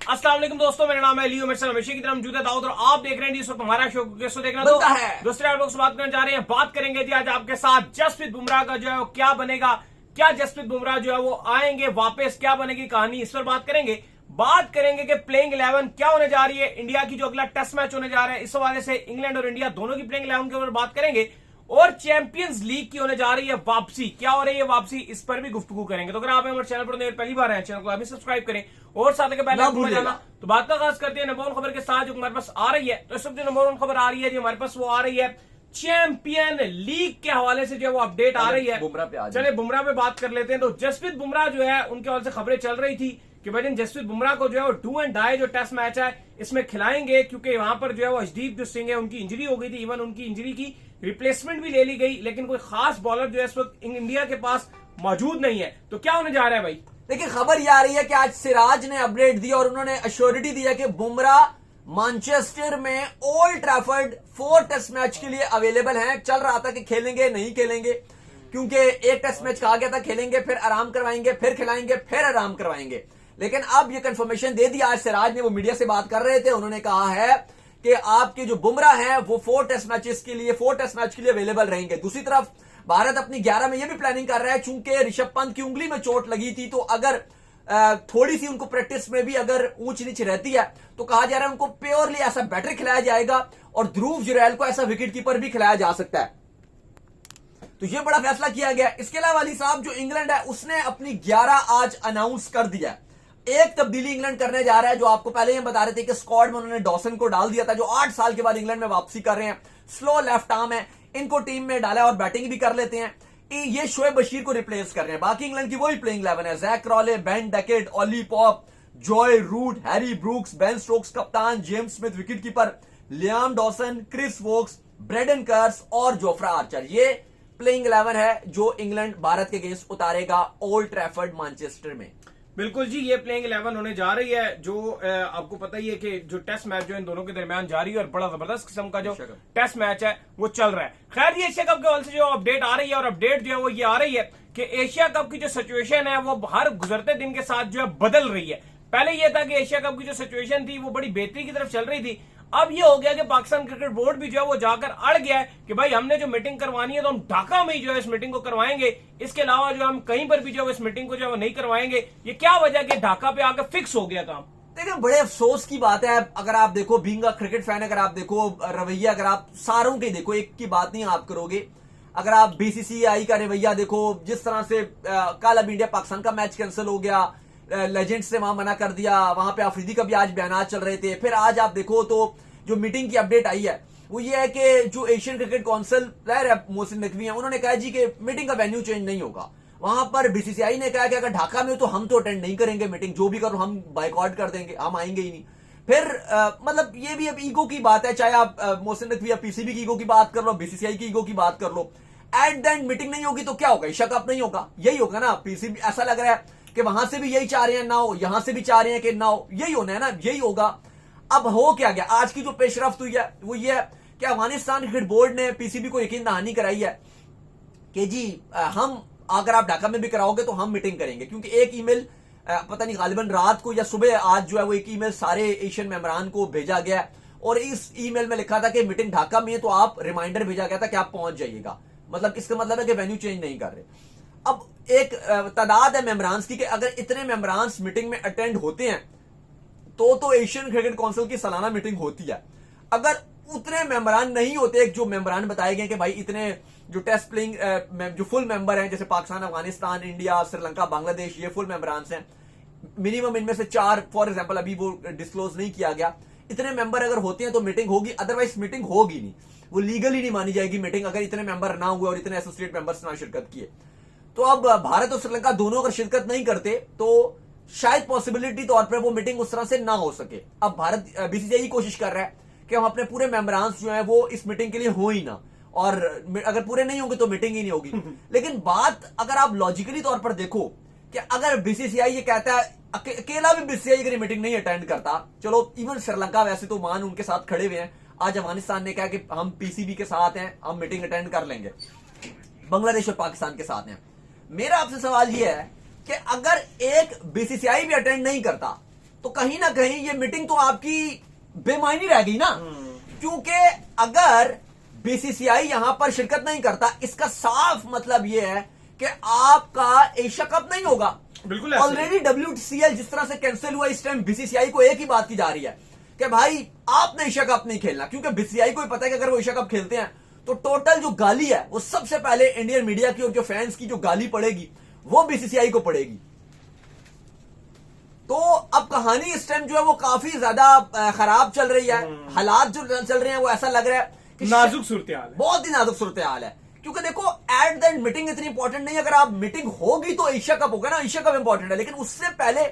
अस्सलाम वालेकुम दोस्तों, मेरा नाम है लियो, मेरे साथ हमेशा की तरह मौजूद है दाऊद और आप देख रहे हैं इस वक्त हमारा शो किसको देखना तो दूसरे आप लोग से बात करने जा रहे हैं। बात करेंगे जी आज आपके साथ जसप्रीत बुमराह का जो है वो क्या बनेगा, क्या जसप्रीत बुमराह जो है वो आएंगे वापस, क्या बनेगी कहानी, इस पर बात करेंगे। बात करेंगे कि प्लेइंग 11 क्या होने जा रही है, इंडिया की जो अगला टेस्ट मैच होने जा रहा है, इस हवाले से इंग्लैंड और इंडिया दोनों की प्लेइंग 11 के ऊपर बात करेंगे। और चैंपियंस लीग की होने जा रही है वापसी, क्या हो रही है वापसी, इस पर भी गुफ्तगू करेंगे। तो अगर आप हमारे चैनल पर पहली बार हैं, चैनल को अभी सब्सक्राइब करें और साथ के पहले भूल जाना। तो बात का खास करते हैं नंबर 1 खबर के साथ जो हमारे पास आ रही है। तो इस वक्त जो नंबर 1 खबर आ रही है जी हमारे पास वो आ रही है चैंपियन लीग के हवाले से जो वो अपडेट आ रही है। चले बुमराह पे बात कर लेते हैं। तो जसप्रीत बुमराह जो है उनके हवाले से खबरें चल रही थी कि भाई जसप्रीत बुमराह को जो है वो डू एंड डाई जो टेस्ट मैच है इसमें खिलाएंगे, क्योंकि वहां पर जो है वो हर्षदीप जो सिंह है उनकी इंजरी हो गई थी। इवन उनकी इंजरी की रिप्लेसमेंट भी ले ली गई, लेकिन कोई खास बॉलर जो है इस वक्त इंडिया के पास मौजूद नहीं है। तो क्या होने जा रहा है भाई? देखिए खबर यह आ रही है कि आज सिराज ने अपडेट दी और उन्होंने अश्योरिटी दिया कि बुमराह मैनचेस्टर में ओल्ड ट्रैफर्ड 4 टेस्ट मैच के लिए अवेलेबल हैं। चल रहा था कि खेलेंगे नहीं खेलेंगे, क्योंकि एक टेस्ट मैच कहा गया था खेलेंगे, फिर आराम करवाएंगे, फिर खिलाएंगे, फिर आराम करवाएंगे। लेकिन अब ये कंफर्मेशन दे दिया। आज सिराज ने, वो मीडिया से बात कर रहे थे, उन्होंने कहा है कि आपके जो बुमराह हैं वो 4 टेस्ट मैच के लिए अवेलेबल रहेंगे। दूसरी तरफ भारत अपनी 11 में ये भी प्लानिंग कर रहा है, चूंकि ऋषभ पंत की उंगली में चोट लगी थी, तो अगर थोड़ी सी उनको प्रैक्टिस में भी अगर ऊंच नीच रहती है तो कहा जा रहा है उनको प्योरली ऐसा बैटर खिलाया जाएगा और ध्रुव जुरैल को ऐसा विकेट कीपर भी खिलाया जा सकता है। तो ये बड़ा फैसला किया गया। इसके अलावा अली साहब जो इंग्लैंड है उसने अपनी 11 आज अनाउंस कर दिया। एक तब्दीली इंग्लैंड करने जा रहा है, जो आपको पहले ही बता रहे थे कि स्क्वाड में उन्होंने डॉसन को डाल दिया था, जो 8 साल के बाद इंग्लैंड में वापसी कर रहे हैं। स्लो लेफ्ट आर्म है, इनको टीम में डाला और बैटिंग भी कर लेते हैं। ये शोएब बशीर को रिप्लेस कर रहे हैं। बाकी इंग्लैंड की वही प्लेइंग 11 है। Jack Crawley, Ben Duckett, Ollie Pope, Joe Root, Harry Brooks, Ben Stokes कप्तान, James Smith wicketkeeper, Liam Dawson, Chris Woakes, Brydon Carse और जोफ्रा आर्चर। ये प्लेइंग 11 है जो इंग्लैंड भारत के अगेंस्ट उतारेगा ओल्ड ट्रैफर्ड मैनचेस्टर में। बिल्कुल जी, ये प्लेइंग 11 होने जा रही है। जो आपको पता ही है कि जो टेस्ट मैच जो इन दोनों के दरमियान जारी है और बड़ा जबरदस्त किस्म का जो टेस्ट मैच है वो चल रहा है। खैर ये एशिया कप के हवाले से जो अपडेट आ रही है, और अपडेट जो है वो ये आ रही है कि एशिया कप की जो सिचुएशन है वो हर गुजरते दिन के साथ जो है बदल रही है। पहले ये था कि एशिया कप की जो सिचुएशन थी वो बड़ी बेहतरी की तरफ चल रही थी। अब ये हो गया कि पाकिस्तान क्रिकेट बोर्ड भी जो है वो जाकर अड़ गया है कि भाई हमने जो मीटिंग करवानी है तो हम ढाका में ही जो है इस मीटिंग को करवाएंगे, इसके अलावा जो हम कहीं पर भी जो है इस मीटिंग को जो है वो नहीं करवाएंगे। ये क्या वजह कि ढाका पे आकर फिक्स हो गया काम? देखिए बड़े अफसोस की बात है। अगर आप देखो बीइंग अ क्रिकेट फैन, अगर आप देखो रवैया, अगर आप सारों के देखो, एक की बात नहीं आप करोगे। अगर आप बीसीसीआई का रवैया देखो, जिस तरह से कल अब इंडिया पाकिस्तान का मैच कैंसिल हो गया, लेजेंड्स ने वहां मना कर दिया, वहां पे अफरीदी का भी आज बयान चल रहे थे। फिर आज आप देखो तो जो मीटिंग की अपडेट आई है वो ये है कि जो Asian cricket council Mohsin Naqvi हैं, उन्होंने कहा जी कि मीटिंग का वेन्यू चेंज नहीं होगा। वहां पर बीसीसीआई ने कहा कि अगर ढाका में हो तो हम तो अटेंड नहीं करेंगे मीटिंग, जो भी करो हम बाइकआउट कर देंगे, हम आएंगे ही नहीं। फिर मतलब ये भी अब ईगो की बात है, चाहे आप मोहसिन नकवी या पीसीबी की ईगो की बात कर लो, बीसीसीआई की ईगो की बात कर लो। एट द एंड मीटिंग नहीं होगी तो क्या होगा? एशिया कप नहीं होगा, यही होगा ना। पीसीबी ऐसा लग रहा है कि वहां से भी यही चाह रहे हैं ना हो, यहां से भी चाह रहे हैं कि ना हो, यही होना है ना, यही होगा। अब हो क्या गया? आज की जो पेशरफ्त हुई है वो ये है कि अफगानिस्तान क्रिकेट बोर्ड ने पीसीबी को यकीन दहानी कराई है कि जी हम अगर आप ढाका में भी कराओगे तो हम मीटिंग करेंगे। क्योंकि एक ईमेल पता नहीं गालिबन रात को या सुबह आज जो है वो एक ईमेल सारे एशियन मेंबरान को भेजा गया और इस ईमेल में लिखा था कि मीटिंग ढाका में है, तो आप रिमाइंडर भेजा गया था कि आप पहुंच जाइएगा। मतलब इसका मतलब है कि वेन्यू चेंज नहीं कर रहे। अब एक तादाद है मेंबरान्स की कि अगर इतने मेंबरान्स मीटिंग में अटेंड होते हैं तो एशियन क्रिकेट काउंसिल की सालाना मीटिंग होती है। अगर उतने मेंबरान नहीं होते, एक जो मेंबरान बताए गए कि भाई इतने जो टेस्ट प्लेइंग जो फुल मेंबर हैं, जैसे पाकिस्तान, अफगानिस्तान, इंडिया, श्रीलंका, बांग्लादेश, ये फुल मेंबरान हैं। मिनिमम इनमें से 4 फॉर एग्जांपल, अभी वो डिस्क्लोज नहीं किया गया। इतने मेंबर अगर होते हैं तो मीटिंग होगी, अदरवाइज मीटिंग होगी नहीं, वो लीगली नहीं मानी जाएगी मीटिंग अगर इतने मेंबर ना हुए और इतने एसोसिएट मेंबर्स ना शिरकत किए। तो अब भारत और श्रीलंका दोनों अगर शिरकत नहीं करते तो शायद पॉसिबिलिटी तौर पर वो मीटिंग उस तरह से ना हो सके। अब भारत बीसीसीआई कोशिश कर रहा है कि हम अपने पूरे मेंबरान्स जो है वो इस मीटिंग के लिए हो ही ना, और अगर पूरे नहीं होंगे तो मीटिंग ही नहीं होगी। लेकिन बात अगर आप लॉजिकली तौर पर देखो कि अगर बीसीसीआई ये कहता है, अकेला भी बीसीसीआई अगर मीटिंग नहीं अटेंड करता, चलो इवन श्रीलंका वैसे तो मान उनके साथ खड़े हुए हैं, आज अफगानिस्तान ने कहा कि हम पीसीबी के साथ हैं, हम मीटिंग अटेंड कर लेंगे, बांग्लादेश और पाकिस्तान के साथ हैं। मेरा आपसे सवाल यह है कि अगर एक बीसीसीआई भी अटेंड नहीं करता तो कहीं ना कहीं ये मीटिंग तो आपकी बेमायनी रह गई ना, क्योंकि अगर बीसीसीआई यहां पर शिरकत नहीं करता, इसका साफ मतलब यह है कि आपका एशिया कप नहीं होगा। बिल्कुल ऑलरेडी WCL जिस तरह से कैंसिल हुआ, इस टाइम बीसीसीआई को एक ही बात की जा रही है कि भाई आपने एशिया कप नहीं खेलना, क्योंकि बीसीसीआई को भी पता है कि अगर वो एशिया कप खेलते हैं तो टोटल जो गाली है वो सबसे पहले इंडियन मीडिया की और जो फैंस की जो गाली पड़ेगी वो बीसीसीआई को पड़ेगी। तो अब कहानी इस टाइम जो है वो काफी ज्यादा खराब चल रही है। हालात जो चल रहे हैं वो ऐसा लग रहा है कि नाजुक सूरत हाल है, बहुत ही नाजुक सूरत हाल है। क्योंकि देखो एट द एंड मीटिंग इतनी इंपॉर्टेंट नहीं है, अगर आप मीटिंग होगी तो एशिया कप होगा ना, एशिया कप इंपॉर्टेंट है, लेकिन उससे पहले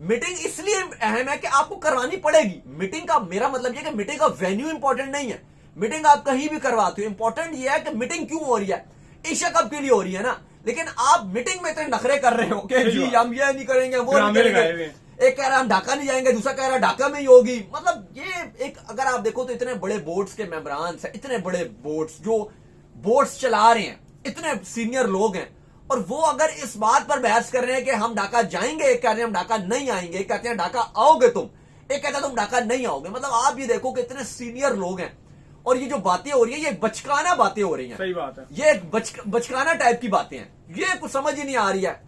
मीटिंग इसलिए अहम है कि आपको करवानी पड़ेगी। मीटिंग का मेरा मतलब यह कि मीटिंग का वेन्यू इंपॉर्टेंट नहीं है, मीटिंग आप कहीं भी करवाते हो, इंपॉर्टेंट यह है कि मीटिंग क्यों हो रही है, एशिया कप के लिए हो रही है ना। लेकिन आप मीटिंग में इतने नखरे कर रहे हो कि जी हम ये नहीं करेंगे वो नहीं करेंगे, एक कह रहा हम ढाका नहीं जाएंगे, दूसरा कह रहा ढाका में ही होगी। मतलब ये एक अगर आप देखो तो इतने बड़े बोर्ड्स के मेंबरान हैं, इतने बड़े बोर्ड्स जो बोर्ड्स चला रहे हैं, इतने सीनियर लोग हैं, और वो अगर इस बात पर बहस कर रहे हैं कि हम ढाका जाएंगे, एक कह रहे हैं हम ढाका नहीं आएंगे, एक कहते हैं ढाका आओगे तुम, एक कहता है तुम ढाका नहीं आओगे। मतलब आप ये देखो कि इतने सीनियर लोग हैं और ये जो बातें हो रही है ये बचकाना बातें हो रही हैं। सही बात है, ये एक बचकाना टाइप की बातें हैं, ये कुछ समझ ही नहीं आ रही है।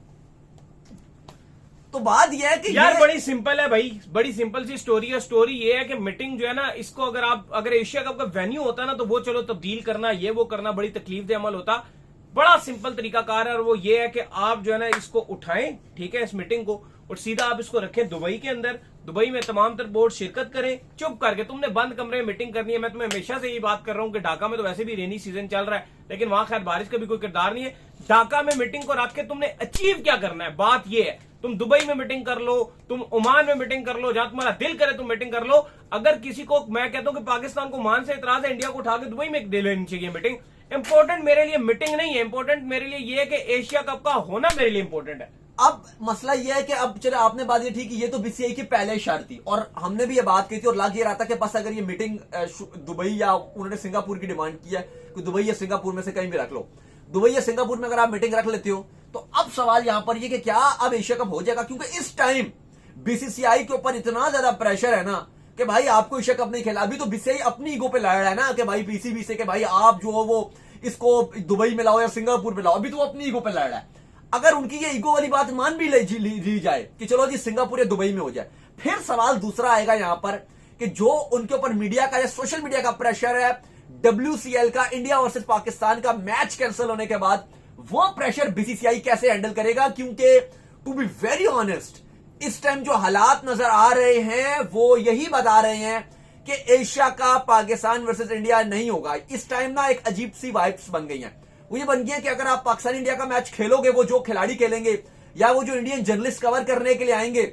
तो बात यह है कि यार बड़ी सिंपल है भाई, बड़ी सिंपल सी स्टोरी है। स्टोरी ये है कि मीटिंग जो है ना, इसको अगर एशिया कप का वेन्यू होता ना तो वो चलो तब्दील करना, ये वो करना बड़ी तकलीफ दे अमल होता। बड़ा सिंपल तरीकाकार है और वो ये है कि आप जो है ना इसको उठाएं, ठीक है, इस मीटिंग को, और सीधा आप इसको रखें दुबई के अंदर। दुबई में तमाम तर बोर्ड शिरकत करें, चुप करके। तुमने बंद कमरे में मीटिंग करनी है। मैं तुम्हें हमेशा से ये बात कर रहा हूं कि ढाका में तो वैसे भी रेनी सीजन चल रहा है, लेकिन वहां खैर बारिश का भी कोई किरदार नहीं है। ढाका में मीटिंग को रख के तुमने अचीव क्या करना है, बात यह है। तुम दुबई में मीटिंग कर लो, तुम ओमान में मीटिंग कर लो, जहां तुम्हारा दिल करे तुम मीटिंग कर लो। अगर किसी को, मैं कहता हूं कि पाकिस्तान को ओमान से इतराज है, इंडिया को उठा के दुबई में ले लेनी चाहिए मीटिंग। इंपॉर्टेंट मेरे लिए मीटिंग नहीं है, इंपॉर्टेंट मेरे लिए यह है कि एशिया कप का होना मेरे लिए इंपॉर्टेंट है। अब मसला यह है कि अब चलो आपने बात ये ठीक है, ये तो बीसीसीआई की पहले शर्त थी और हमने भी ये बात की थी और लग ये रहा था कि बस अगर ये मीटिंग दुबई या उन्होंने सिंगापुर की डिमांड की है कि दुबई या सिंगापुर में से कहीं भी रख लो, दुबई या सिंगापुर में अगर आप मीटिंग रख लेते हो तो अब सवाल यहां पर ये कि क्या अब एशिया कप हो जाएगा, क्योंकि इस टाइम बीसीसीआई के ऊपर इतना ज्यादा प्रेशर है ना कि भाई आपको एशिया कप नहीं खेला। अभी तो बीसीसीआई अपनी ईगो पे लड़ रहा है ना कि भाई पीसीबी से कि भाई आप जो हो वो इसको दुबई में लाओ या सिंगापुर में लाओ, अभी तो अपनी ईगो पे लड़ रहा है। अगर उनकी ये ईगो वाली बात मान भी ली जाए कि चलो जी सिंगापुर या दुबई में हो जाए, फिर सवाल दूसरा आएगा यहां पर कि जो उनके ऊपर मीडिया का या सोशल मीडिया का प्रेशर है, WCL का, इंडिया वर्सेस पाकिस्तान का मैच कैंसिल होने के बाद, वो प्रेशर बीसीसीआई कैसे हैंडल करेगा। क्योंकि टू बी वेरी ऑनेस्ट इस टाइम जो हालात नजर आ रहे हैं वो यही बता रहे हैं कि एशिया का पाकिस्तान वर्सेस इंडिया नहीं होगा। इस टाइम ना एक अजीब सी वाइब्स बन गई हैं, वो ये बन गया कि अगर आप पाकिस्तान इंडिया का मैच खेलोगे, वो जो खिलाड़ी खेलेंगे या वो जो इंडियन जर्नलिस्ट कवर करने के लिए आएंगे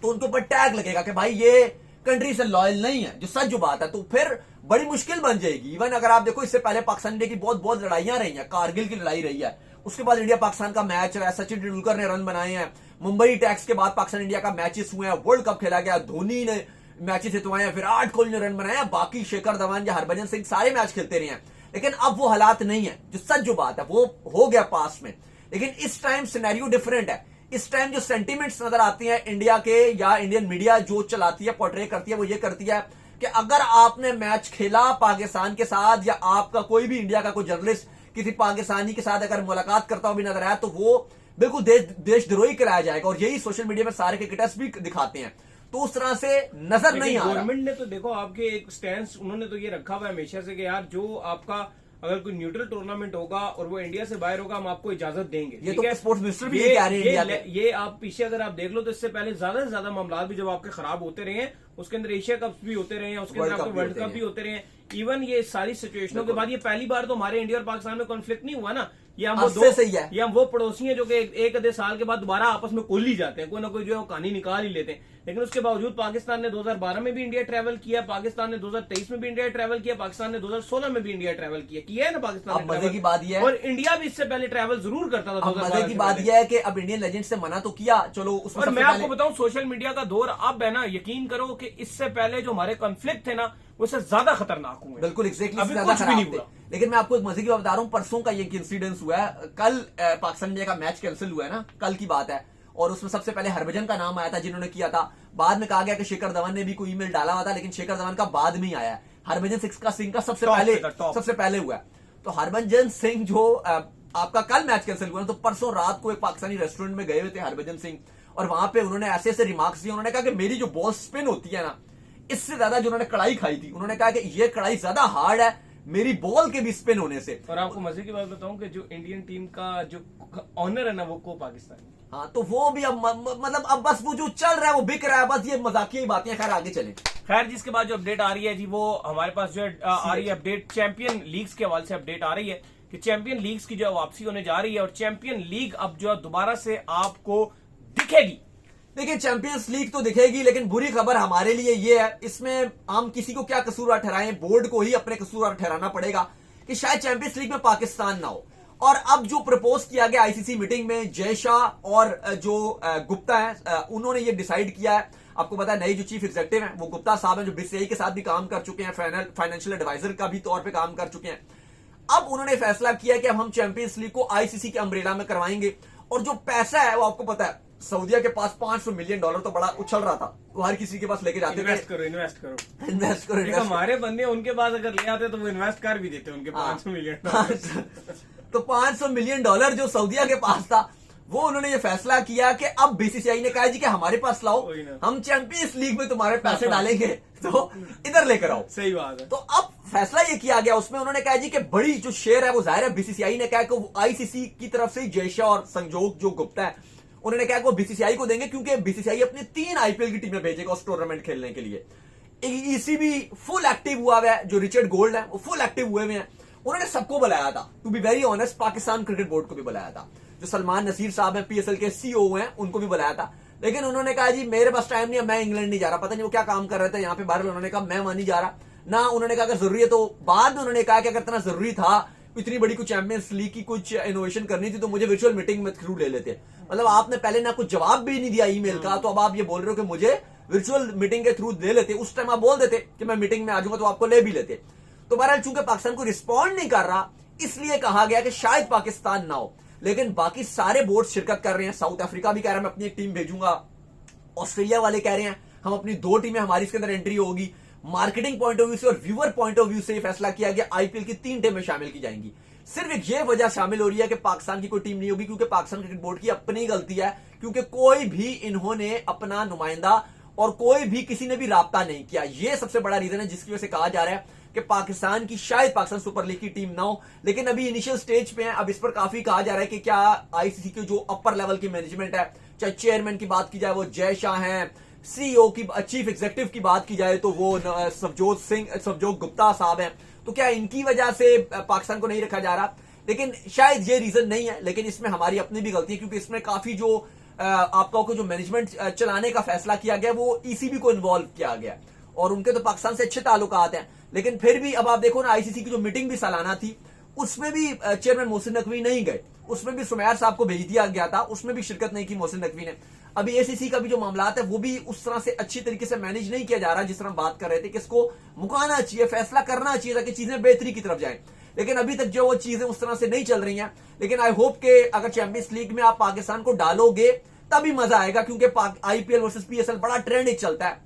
तो उनके ऊपर टैग लगेगा कि भाई ये कंट्री से लॉयल नहीं है, जो सच जो बात है। तो फिर बड़ी मुश्किल बन जाएगी। इवन अगर आप देखो इससे पहले पाकिस्तान इंडिया की बहुत लड़ाइयां रही हैं, कारगिल की लड़ाई रही है, उसके बाद इंडिया पाकिस्तान का मैच रहा है, सचिन तेंदुलकर ने रन बनाए हैं, मुंबई टैक्स के बाद पाकिस्तान इंडिया का मैचेस हुए हैं, वर्ल्ड कप खेला गया, धोनी ने मैचेस जितवाए हैं, विराट कोहली ने रन बनाए हैं, बाकी शेखर धवन या हरभजन सिंह सारे मैच खेलते रहे हैं। लेकिन अब वो हालात नहीं है, जो सच जो बात है वो हो गया पास में। लेकिन इस टाइम सिनेरियो डिफरेंट है। इस टाइम जो सेंटीमेंट्स नजर आती हैं इंडिया के या इंडियन मीडिया जो चलाती है, पोर्ट्रे करती है, वो ये करती है कि अगर आपने मैच खेला पाकिस्तान के साथ या आपका कोई भी इंडिया का कोई जर्नलिस्ट किसी पाकिस्तानी के साथ अगर मुलाकात करता हुआ भी नजर आया तो वो बिल्कुल देशद्रोही कराया जाएगा। और यही सोशल मीडिया में सारे क्रिकेटर्स भी दिखाते हैं। तो उस तरह से नजर नहीं आ रहा। गवर्नमेंट ने तो देखो आपके एक स्टैंड उन्होंने तो ये रखा हुआ है हमेशा से कि यार जो आपका अगर कोई न्यूट्रल टूर्नामेंट होगा और वो इंडिया से बाहर होगा, हम आपको इजाजत देंगे। ये तो स्पोर्ट्स मिनिस्टर भी कह रहे हैं। ये आप पीछे अगर आप देख लो तो इससे पहले ज्यादा से ज्यादा मामला भी जब आपके खराब होते रहे हैं, उसके अंदर एशिया कप भी होते रहे हैं, उसके अंदर आपके वर्ल्ड कप भी होते रहे हैं। इवन ये सारी सिचुएशनों के बाद ये पहली बार तो हमारे इंडिया और पाकिस्तान में कॉन्फ्लिक्ट नहीं हुआ ना। ये हम वो पड़ोसी हैं जो कि एक आधे साल के बाद दोबारा आपस में कोल ही जाते हैं, कोई ना कोई जो है कहानी निकाल ही लेते हैं। लेकिन उसके बावजूद पाकिस्तान ने 2012 में भी इंडिया ट्रैवल किया, पाकिस्तान ने 2023 में भी इंडिया ट्रैवल किया, पाकिस्तान ने 2016 में भी इंडिया ट्रैवल किया है ना पाकिस्तान। मजे की बात यह है, और इंडिया भी इससे पहले ट्रैवल जरूर करता था। मजे की बात यह है कि अब इंडियन लेजेंड से मना तो किया, चलो उसमें। और मैं आपको बताऊं सोशल मीडिया का दौर अब है ना, यकीन करो कि इससे पहले जो हमारे कॉन्फ्लिक्ट थे ना उससे ज्यादा खतरनाक हुए। बिल्कुल एग्जैक्टली, ज्यादा खराब थे। लेकिन मैं आपको एक मजे की बात बता रहा हूं, परसों का ये इंसिडेंस हुआ है। कल पाकिस्तान इंडिया का मैच कैंसिल हुआ है ना, कल की बात है। और उसमें सबसे पहले हरभजन का नाम आया था जिन्होंने किया था। बाद में कहा गया कि शेखर धवन ने भी कोई ईमेल डाला हुआ था, लेकिन शेखर धवन का बाद में ही आया है। हरभजन सिंह का सबसे पहले हुआ है। तो हरभजन सिंह जो आपका कल मैच कैंसिल हुआ, तो परसों रात को एक पाकिस्तानी रेस्टोरेंट में गए हुए थे हरभजन सिंह, और वहां पे उन्होंने ऐसे ऐसे रिमार्क्स दिए। उन्होंने कहा कि मेरी जो बॉल स्पिन होती है ना, इससे ज्यादा जो उन्होंने कड़ाई खाई थी, उन्होंने कहा कि ये कड़ाई ज्यादा हार्ड है मेरी बॉल के भी स्पिन होने से। और आपको मजे की बात बताऊं कि जो इंडियन टीम का जो ऑनर है ना, वो को पाकिस्तान। हाँ, तो वो भी अब मतलब अब बस वो जो चल रहा है वो बिक रहा है, बस ये मजाकिया ही बातें। खैर आगे चले। खैर जिसके बाद जो अपडेट आ रही है जी, वो हमारे पास जो आ रही है अपडेट चैंपियन लीग्स के हवाले से अपडेट आ रही है कि चैंपियन लीग्स की जो वापसी होने जा रही है, और चैंपियन लीग अब जो दोबारा से आपको दिखेगी। देखिए, चैंपियंस लीग तो दिखेगी, लेकिन बुरी खबर हमारे लिए ये है, इसमें हम किसी को क्या कसूरवार ठहराएं, बोर्ड को ही अपने कसूरवार ठहराना पड़ेगा कि शायद चैंपियंस लीग में पाकिस्तान ना हो। और अब जो प्रपोज किया गया आईसीसी मीटिंग में, जय शाह और जो गुप्ता है, उन्होंने ये डिसाइड किया है। आपको पता है नई जो चीफ एग्जीक्यूटिव है वो गुप्ता साहब हैं, जो बीसीसीआई के साथ भी काम कर चुके हैं, फाइनेंशियल एडवाइजर का भी तौर पे काम कर चुके हैं। अब उन्होंने फैसला किया कि अब हम चैंपियंस लीग को आईसीसी के अम्ब्रेला में करवाएंगे। और जो पैसा है वो आपको पता है, सऊदिया के पास $500 मिलियन तो बड़ा उछल रहा था, वो हर किसी के पास लेके जाते थे। इन्वेस्ट करो। हमारे बंदे उनके पास अगर ले आते तो वो इन्वेस्ट कर भी देते उनके $500 मिलियन। तो $500 मिलियन जो सऊदिया के पास था, वो उन्होंने ये फैसला किया कि अब बीसीसीआई ने कहा जी कि हमारे पास लाओ, हम चैंपियंस लीग में तुम्हारे पैसे डालेंगे, तो इधर लेकर आओ। सही बात है। तो अब फैसला ये किया गया, उसमें उन्होंने कहा जी कि बड़ी जो शेयर है वो जाहिर है बीसीसीआई ने कहा कि वो आईसीसी की तरफ से जय शाह और संजोग जो गुप्ता है, उन्होंने कहा कि वो बीसीसीआई को देंगे, क्योंकि बीसीसीआई अपनी 3 आईपीएल की टीमें भेजेगा उस टूर्नामेंट खेलने के लिए। ईसीबी फुल एक्टिव हुआ है, जो रिचर्ड गोल्ड है वो फुल एक्टिव हुए हैं। उन्होंने सबको बुलाया था, to be very honest, Pakistan cricket board को भी बुलाया था, जो सलमान नसीर साहब हैं पीएसएल के सीईओ हैं उनको भी बुलाया था। लेकिन उन्होंने कहा जी मेरे पास टाइम नहीं है, मैं इंग्लैंड नहीं जा रहा। पता नहीं वो क्या काम कर रहे थे यहाँ पे बाहर। उन्होंने कहा मैं वहां नहीं जा रहा ना। उन्होंने कहा अगर जरूरी है तो, बाद में उन्होंने कहा कि अगर इतना जरूरी था, इतनी बड़ी कुछ चैंपियंस लीग की कुछ इनोवेशन करनी थी, तो मुझे वर्चुअल मीटिंग में थ्रू ले लेते। मतलब आपने पहले ना कुछ जवाब भी नहीं दिया ईमेल का, तो अब आप ये बोल रहे हो कि मुझे वर्चुअल मीटिंग के थ्रू ले लेते। उस टाइम आप बोल देते कि मैं मीटिंग में आ जाऊंगा तो आपको ले भी लेते। तो बहरहाल चूंकि पाकिस्तान को रिस्पॉन्ड नहीं कर रहा, इसलिए कहा गया कि शायद पाकिस्तान ना हो। लेकिन बाकी सारे बोर्ड शिरकत कर रहे हैं। साउथ अफ्रीका भी कह रहा है मैं अपनी एक टीम भेजूंगा, ऑस्ट्रेलिया वाले कह रहे हैं हम अपनी 2 टीमें, हमारी इसके अंदर एंट्री होगी। मार्केटिंग पॉइंट ऑफ व्यू से और व्यूअर पॉइंट ऑफ व्यू से ये फैसला किया गया आईपीएल की 3 टीमें शामिल की जाएंगी। सिर्फ एक ये वजह शामिल हो रही है कि पाकिस्तान की कोई टीम नहीं होगी, क्योंकि पाकिस्तान क्रिकेट बोर्ड की अपनी गलती है, क्योंकि कोई भी इन्होंने अपना नुमाइंदा और कोई भी किसी ने भी राब्ता नहीं किया। यह सबसे बड़ा रीजन है जिसकी वजह से कहा जा रहा है कि पाकिस्तान की शायद पाकिस्तान सुपर लीग की टीम ना हो। लेकिन अभी इनिशियल स्टेज पे है, अब इस पर काफी कहा जा रहा है कि क्या आईसीसी की जो अपर लेवल की मैनेजमेंट है, चाहे चेयरमैन की बात की जाए वो जय शाह हैं, सीईओ की चीफ एग्जीक्यूटिव की बात की जाए तो वो सबजोत गुप्ता साहब हैं, तो क्या इनकी वजह से पाकिस्तान को नहीं रखा जा रहा? लेकिन शायद ये रीजन नहीं है, लेकिन इसमें हमारी अपनी भी गलती है, क्योंकि इसमें काफी जो आपका जो मैनेजमेंट चलाने का फैसला किया गया वो ईसीबी को इन्वॉल्व किया गया, और उनके तो पाकिस्तान से अच्छे ताल्लुकात हैं। लेकिन फिर भी अब आप देखो ना, आईसीसी की जो मीटिंग भी सालाना थी उसमें भी चेयरमैन मोहसिन नकवी नहीं गए, उसमें भी सुमैर साहब को भेज दिया गया था, उसमें भी शिरकत नहीं की मोहसिन नकवी ने। अभी एसीसी का भी जो मामला है वो भी उस तरह से अच्छी तरीके से मैनेज नहीं किया जा रहा जिस तरह हम बात कर रहे थे कि इसको मुकाना चाहिए, फैसला करना चाहिए ताकि चीजें बेहतरी की तरफ जाए। लेकिन अभी तक जो वो चीजें उस तरह से नहीं चल रही हैं। लेकिन आई होप के अगर चैंपियंस लीग में आप पाकिस्तान को डालोगे तभी मजा आएगा, क्योंकि आईपीएल वर्सेस पीएसएल बड़ा ट्रेंड एक चलता है।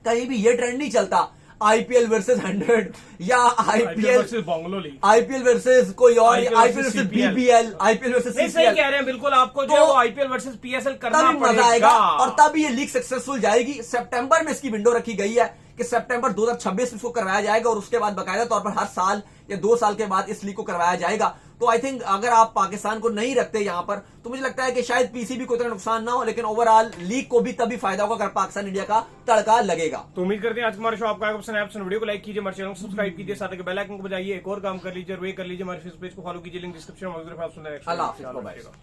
कहीं भी ये ट्रेंड नहीं चलता आईपीएल वर्सेस 100 या आईपीएल वर्सेस कोई और, IPL versus BBL, IPL versus CPL कह रहे हैं। बिल्कुल आपको जो आईपीएल वर्सेस पीएसएल करना मजा आएगा, और तभी ये लीग सक्सेसफुल जाएगी। सितंबर में इसकी विंडो रखी गई है कि सितंबर 2026 इसको करवाया जाएगा, और उसके बाद बाकायदा तौर पर हर साल या 2 साल के बाद इस लीग को करवाया जाएगा। तो आई थिंक अगर आप पाकिस्तान को नहीं रखते यहां पर, तो मुझे लगता है कि शायद पीसीबी को इतना नुकसान ना हो, लेकिन ओवरऑल लीग को भी तभी फायदा होगा अगर पाकिस्तान इंडिया का तड़का लगेगा। तो उम्मीद करते हैं आज हमारा शो आपका पसंद आया। वीडियो को लाइक कीजिए, हमारे चैनल को सब्सक्राइब कीजिए, साथ ही बेल आइकन को बजाइए। एक और काम कर लीजिए, कर लीजिए, हमारे फेसबुक पेज को फॉलो कीजिए, लिंक डिस्क्रिप्शन में। अल्लाह हाफिज़।